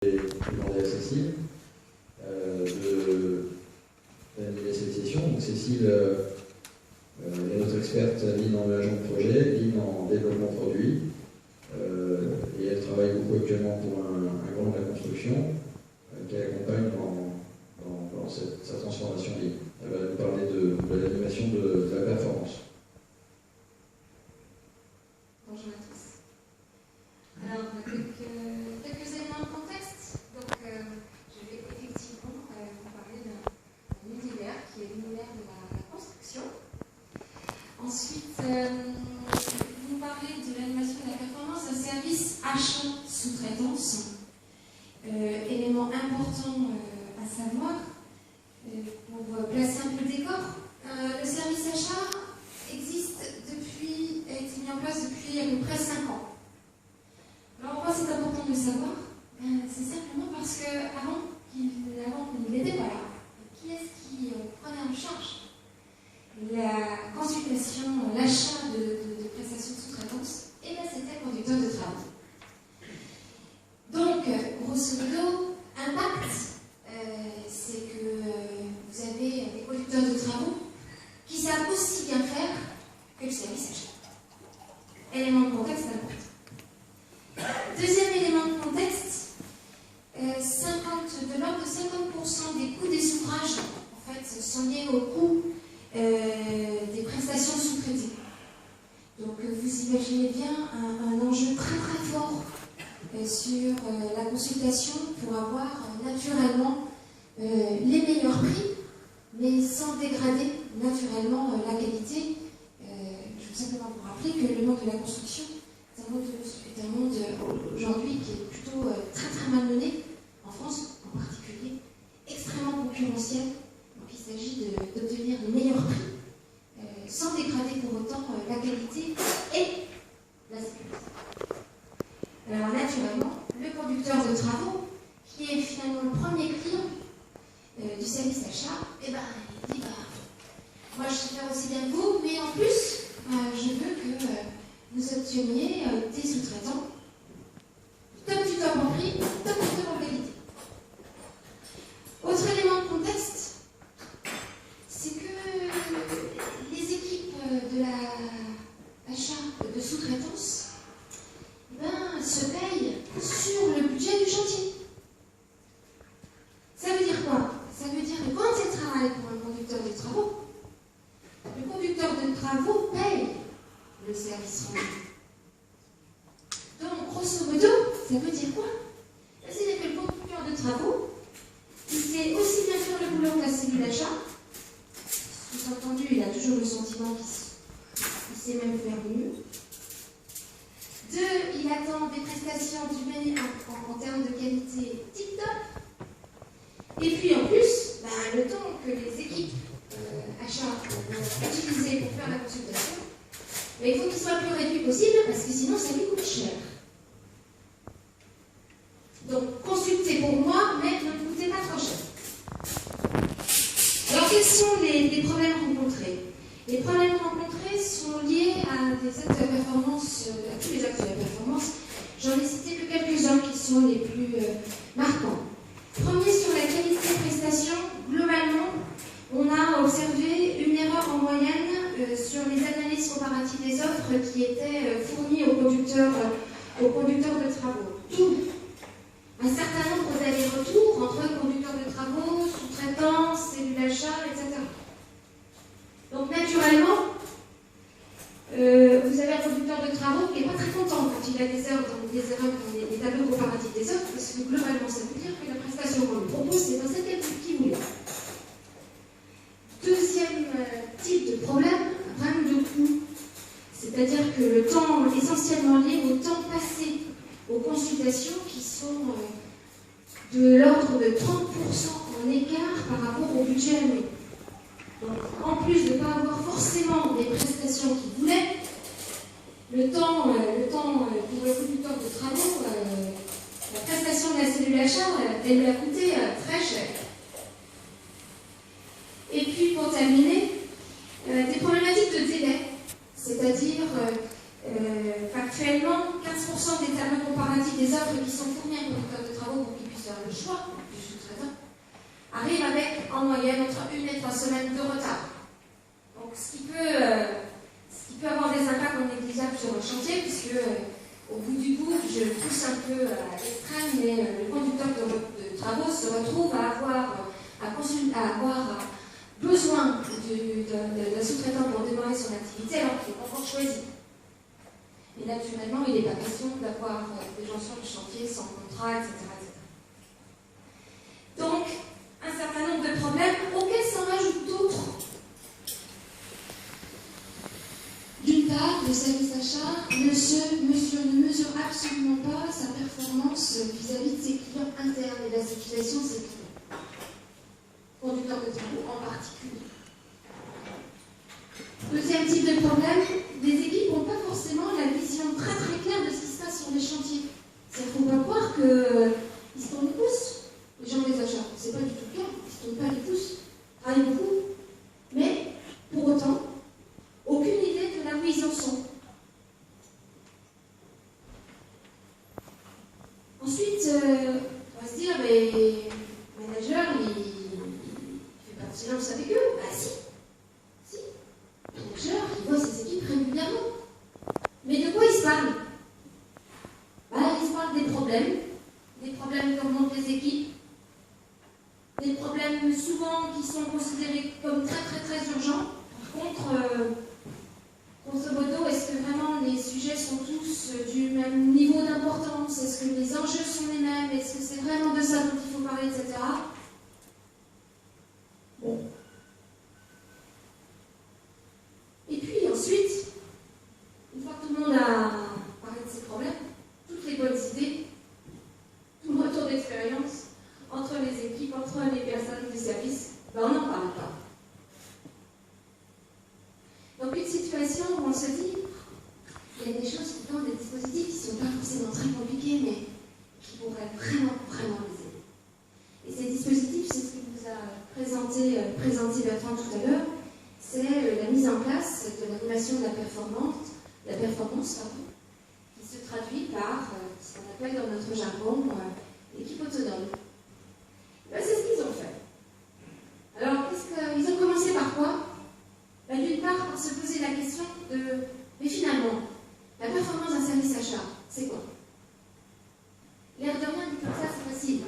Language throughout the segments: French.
demandé à Cécile d'animer cette session. Donc Cécile est notre experte Lean en agent de projet, Lean en développement produit, et elle travaille beaucoup actuellement pour un grand de la construction qu'elle accompagne dans sa transformation Lean. Elle va nous parler de l'animation de la performance. Bonjour à tous. Alors, quelques éléments de contexte. Donc, je vais effectivement vous parler d'un univers qui est l'univers de la construction. Ensuite, vous parler de l'animation de la performance, un service achat sous-traitance. Élément important à savoir, pour placer un peu le décor, le service achat existe a été mis en place depuis à peu près 5 ans. Alors pourquoi c'est important de le savoir? C'est simplement parce qu'avant qu'il n'était pas là, qui est-ce qui prenait en charge la consultation, l'achat de prestations de sous-traitance? Et bien c'était le conducteur de travaux. Donc, grosso modo, impact, c'est que vous avez des conducteurs de travaux qui savent aussi bien faire que le service achat. Élément de contexte important. Deuxième élément de contexte, de l'ordre de 50% des coûts des ouvrages en fait, sont liés au coût des prestations sous-traitées. Donc vous imaginez bien un enjeu très très fort sur la consultation pour avoir naturellement les meilleurs prix, mais sans dégrader naturellement la qualité. Je veux simplement vous rappeler que le monde de la construction est un monde aujourd'hui qui est plutôt très très malmené, en France en particulier, extrêmement concurrentiel. Donc il s'agit d'obtenir les meilleurs prix, sans dégrader pour autant la qualité et la sécurité. Alors naturellement, le conducteur de travaux, qui est finalement le premier client du service achat, il dit moi je sais faire aussi bien que vous, mais en plus, je veux que vous obteniez des sous-traitants top du top en prix, top du top en qualité. Autre élément de contexte, c'est que les équipes de l'achat de sous-traitance se payent sur le budget du chantier. Ça veut dire quoi? Ça veut dire que quand il travaille pour un conducteur de travaux, le conducteur de travaux paye le service rendu. Donc, grosso modo, ça veut dire quoi? C'est-à-dire que le conducteur de travaux, il sait aussi bien faire le boulot que la cellule d'achat. Sous-entendu, il a toujours le sentiment qu'il sait même faire mieux. 2, il attend des prestations du meilleur en termes de qualité tip-top. Et puis en plus, le temps que les équipes achats vont utiliser pour faire la consultation, il faut qu'il soit le plus réduit possible parce que sinon ça lui coûte cher. Donc consultez pour moi, mais ne me coûtez pas trop cher. Alors quels sont les problèmes rencontrés? Les problèmes rencontrés sont liés à des actes de performance, à tous les actes de performance. J'en ai cité que quelques-uns qui sont les plus marquants. Premier, sur la qualité de prestation, globalement, on a observé une erreur en moyenne sur les analyses comparatives des offres qui étaient fournies aux conducteurs de travaux. Tout un certain nombre d'allers-retours entre conducteurs de travaux, sous-traitants, cellules d'achat, etc. Donc naturellement, vous avez un conducteur de travaux qui n'est pas très content quand il a des erreurs dans les tableaux comparatifs des offres, parce que globalement, ça veut dire que la prestation qu'on lui propose, c'est dans celle qu'il voulait. Deuxième type de problème, problème de coût. C'est-à-dire que le temps essentiellement lié au temps passé aux consultations qui sont de l'ordre de 30% en écart par rapport au budget alloué. Donc, en plus de ne pas avoir forcément des prestations qu'il voulait, le temps pour le conducteur de travaux, la prestation de la cellule d'achat, elle lui a coûté très cher. Et puis, pour terminer, des problématiques de délai, c'est-à-dire factuellement, 15% des tableaux comparatifs des offres qui sont fournis à un conducteur de travaux pour qu'il puisse choix du sous-traitant, arrive avec en moyenne entre 1 et 3 semaines de retard. Donc, ce qui peut avoir des impacts non négligeables sur le chantier, puisque au bout du bout, je pousse un peu à l'extrême, mais le conducteur de travaux se retrouve à avoir besoin d'un sous-traitant pour démarrer son activité alors qu'il n'est pas encore choisi. Et naturellement, il n'est pas question d'avoir des gens sur le chantier sans contrat, etc. Donc, un certain nombre de problèmes auxquels s'en rajoutent d'autres. D'une part, le service achat ne mesure absolument pas sa performance vis-à-vis de ses clients internes et la satisfaction de ses clients. Conducteurs de travaux en particulier. Deuxième type de problème, les équipes n'ont pas forcément la vision très très claire de ce qui se passe sur les chantiers. Il ne faut pas croire qu'ils se tournent les pouces, les gens des achats. Ce n'est pas du tout le cas, ils ne se tournent pas les pouces. Ils travaillent beaucoup. Mais, pour autant, aucune idée de là où ils en sont. Ensuite, on va se dire, mais le manager, il fait pas de silence avec eux. Bah si. Le manager, il voit ses équipes régulièrement. Mais de quoi il se parle? Il se parle des problèmes que remontent les équipes, des problèmes souvent qui sont considérés comme très très très urgents. Par contre, grosso modo, est-ce que vraiment les sujets sont tous du même niveau d'importance? Est-ce que les enjeux sont les mêmes? Est-ce que c'est vraiment de ça dont il faut parler, etc. Bon. Et puis ensuite, une fois que tout le monde a parlé de ses problèmes, toutes les bonnes idées, tout le retour d'expérience entre les équipes, entre les personnes du service, on n'en parle pas. Donc une situation où on se dit, il y a des choses qui tendent des dispositifs qui ne sont pas forcément très compliqués, mais qui pourraient vraiment les aider. Et ces dispositifs, c'est ce que vous a présenté Bertrand tout à l'heure, c'est la mise en place de l'animation de la performance, qui se traduit par ce qu'on appelle dans notre jargon l'équipe autonome. C'est ce qu'ils ont fait. Alors, ils ont commencé par quoi? D'une part, par se poser la question de, mais finalement, la performance d'un service achat, c'est quoi? L'air de rien, dit comme ça, c'est facile.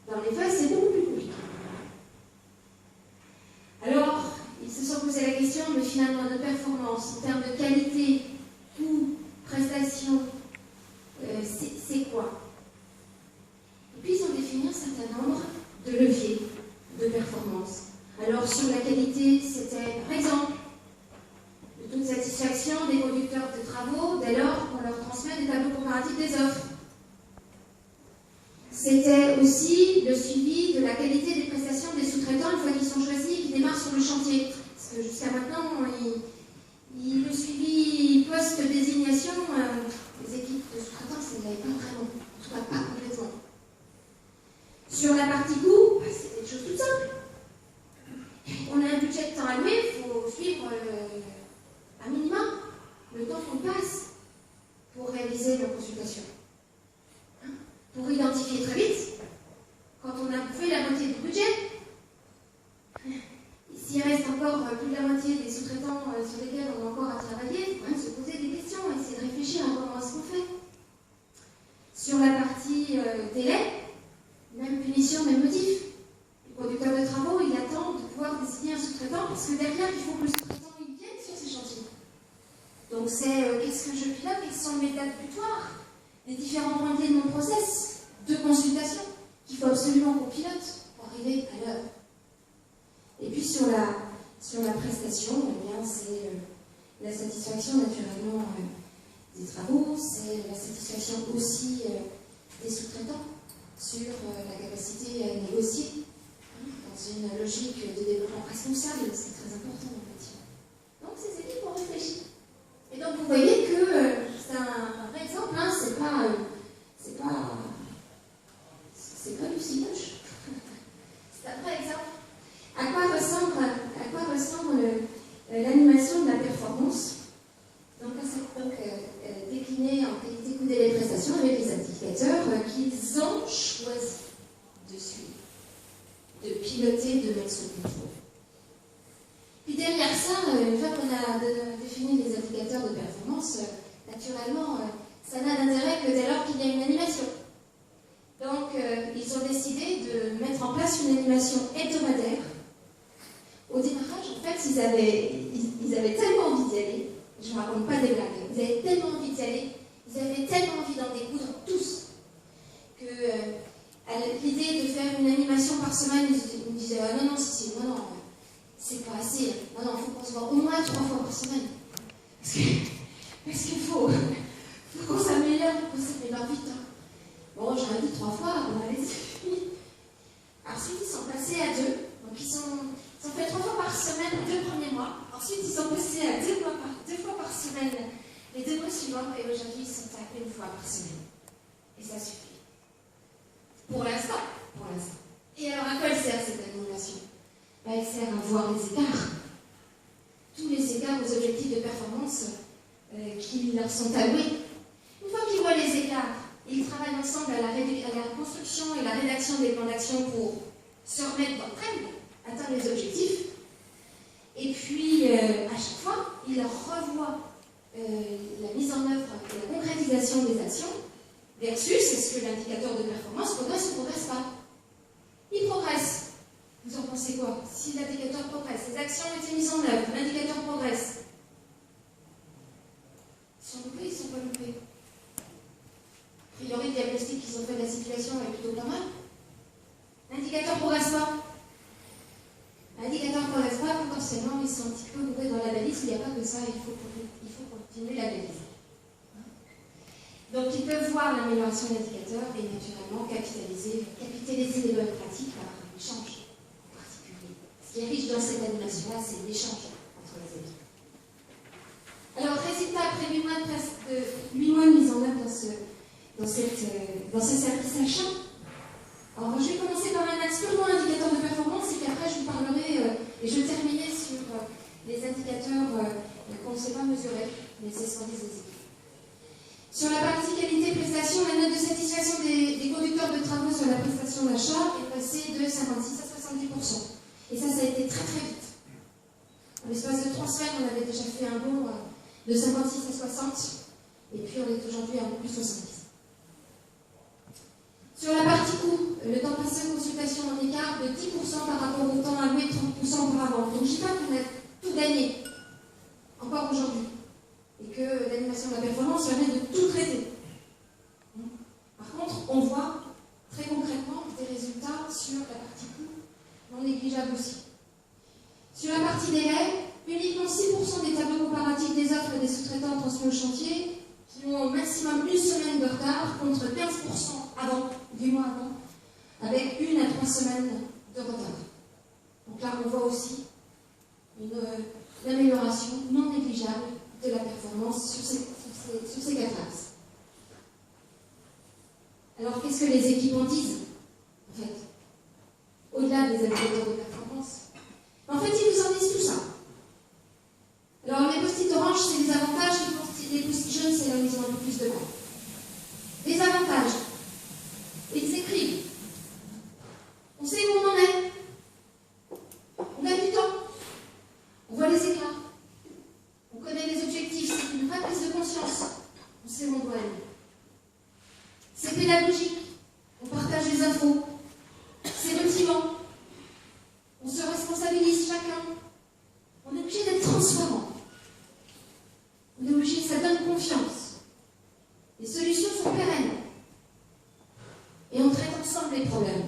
Dans les faits, c'est beaucoup plus compliqué. Alors, ils se sont posé la question, mais finalement, notre performance en termes de qualité, coût, prestation, c'est quoi? Et puis, ils ont défini un certain nombre de leviers de performance. Alors, sur la qualité, c'était, par exemple, le taux de satisfaction des conducteurs de travaux dès lors qu'on leur transmet des tableaux comparatifs des offres. C'était aussi le suivi de la qualité des prestations des sous-traitants une fois qu'ils sont choisis et qu'ils démarrent sur le chantier. Parce que jusqu'à maintenant, le suivi post-désignation, les équipes de sous-traitants, ça ne l'avait pas vraiment, en tout cas pas complètement. Sur la partie coût, c'était des choses toutes simples. On a un budget de temps alloué, il faut suivre un minimum le temps qu'on passe pour réaliser nos consultations. Pour identifier très vite, quand on a bouffé la moitié du budget, s'il reste encore plus de la moitié des sous-traitants sur lesquels on a encore à travailler, il faut même se poser des questions, essayer de réfléchir à comment est-ce qu'on fait. Sur la partie délai, même punition, même motif. Le conducteur de travaux, il attend de pouvoir désigner un sous-traitant parce que derrière, il faut que le sous-traitant vienne sur ces chantiers. Donc c'est qu'est-ce que je pilote, quelles sont mes dates butoirs, les différents points clés de mon process de consultation qu'il faut absolument qu'on pilote pour arriver à l'heure. Et puis sur la prestation, eh bien c'est la satisfaction naturellement des travaux, c'est la satisfaction aussi des sous-traitants sur la capacité à négocier dans une logique de développement responsable, c'est très important dans le métier. Donc ces équipes ont réfléchi. Et donc vous voyez que c'est un vrai exemple, hein, c'est pas du cinoche. C'est un vrai exemple. À quoi ressemble l'animation de la performance? Donc là, c'est décliné en qualité coût délai prestations avec les indicateurs qu'ils ont choisi de suivre, de piloter, de mettre sous contrôle. Puis derrière ça, une fois qu'on a défini les indicateurs de performance, naturellement, ça n'a d'intérêt que dès lors qu'il y a une animation. Donc, ils ont décidé de mettre en place une animation hebdomadaire. Au démarrage, en fait, ils avaient tellement envie d'y aller, je ne raconte pas des blagues, ils avaient tellement envie d'y aller, ils avaient tellement envie d'en découdre tous, que l'idée de faire une animation par semaine, ils me disaient non, non, c'est pas assez, non, il faut qu'on se voit au moins 3 fois par semaine. Parce qu'il faut qu'on s'améliore, qu'on s'améliore vite. Hein. Bon, j'aurais dit 3 fois, bon, allez-y. Ensuite, ils sont passés à 2. Donc, ils ont fait 3 fois par semaine les 2 premiers mois. Ensuite, ils sont passés à 2 fois par semaine les 2 mois suivants. Et aujourd'hui, ils sont à 1 fois par semaine. Et ça suffit. Pour l'instant. Et alors, à quoi elle sert cette animation? Elle sert à voir les écarts. Tous les écarts aux objectifs de performance qui leur sont alloués. Une fois qu'ils voient les écarts, ils travaillent ensemble à la construction et la rédaction des plans d'action pour se remettre dans le train, atteindre les objectifs. Et puis, à chaque fois, ils leur revoient la mise en œuvre et la concrétisation des actions versus est-ce que l'indicateur de performance progresse ou ne progresse pas. Il progresse. Vous en pensez quoi? Si l'indicateur progresse, les actions ont été mises en œuvre, l'indicateur progresse. Ils sont loupés, ils ne sont pas loupés. A priori, le diagnostic qu'ils ont fait de la situation est plutôt pas mal. L'indicateur ne progresse pas. L'indicateur ne progresse pas, potentiellement, ils sont un petit peu loupés dans l'analyse. Il n'y a pas que ça, il faut continuer l'analyse. Donc, ils peuvent voir l'amélioration de l'indicateur et naturellement capitaliser les bonnes pratiques par l'échange en particulier. Ce qui est riche dans cette animation-là, c'est l'échange entre les équipes. Alors, résultat, après 8 mois de mise en œuvre dans ce service achat. Alors, je vais commencer par un axe purement indicateur de performance et puis après, je vous parlerai et je terminerai sur les indicateurs qu'on ne sait pas mesurer, mais c'est ce qu'on dit des équipes. Sur la partie qualité-prestation, la note de satisfaction des conducteurs de travaux sur la prestation d'achat est passée de 56 à 70%. Et ça a été très très vite. En l'espace de 3 semaines, on avait déjà fait un bond de 56 à 60, et puis on est aujourd'hui à un peu plus 70. Sur la partie coût, le temps passé en consultation en écart de 10% par rapport au temps alloué, 30% auparavant. Donc je ne dis pas qu'on a tout gagné, encore aujourd'hui, et que l'animation de la performance permet de tout traiter. Par contre, on voit très concrètement des résultats sur la partie coût, non négligeable aussi. Sur la partie délai, uniquement 6% des tableaux comparatifs des offres et des sous-traitants transmis au chantier qui ont au maximum 1 semaine de retard contre 15% avant, 8 mois avant, avec 1 à 3 semaines de retard. Donc là, on voit aussi une amélioration non négligeable de la performance sur ces 4 axes. Alors, qu'est-ce que les équipes en disent, en fait, au-delà des indicateurs de performance? En fait, ils nous en disent tout ça. Alors, les post-it orange, c'est les avantages, les post-it jaunes, c'est là où ils ont un peu plus de mal. Les avantages, ils écrivent. On sait où on en est. On gagne du temps. On voit les éclats. On connaît les objectifs. C'est une vraie prise de conscience. On sait où on doit aller. C'est pédagogique. On partage les infos. C'est motivant. On se responsabilise chacun. On est obligé d'être transparent. On est obligé, ça donne confiance. Les solutions sont pérennes. Et on traite ensemble les problèmes.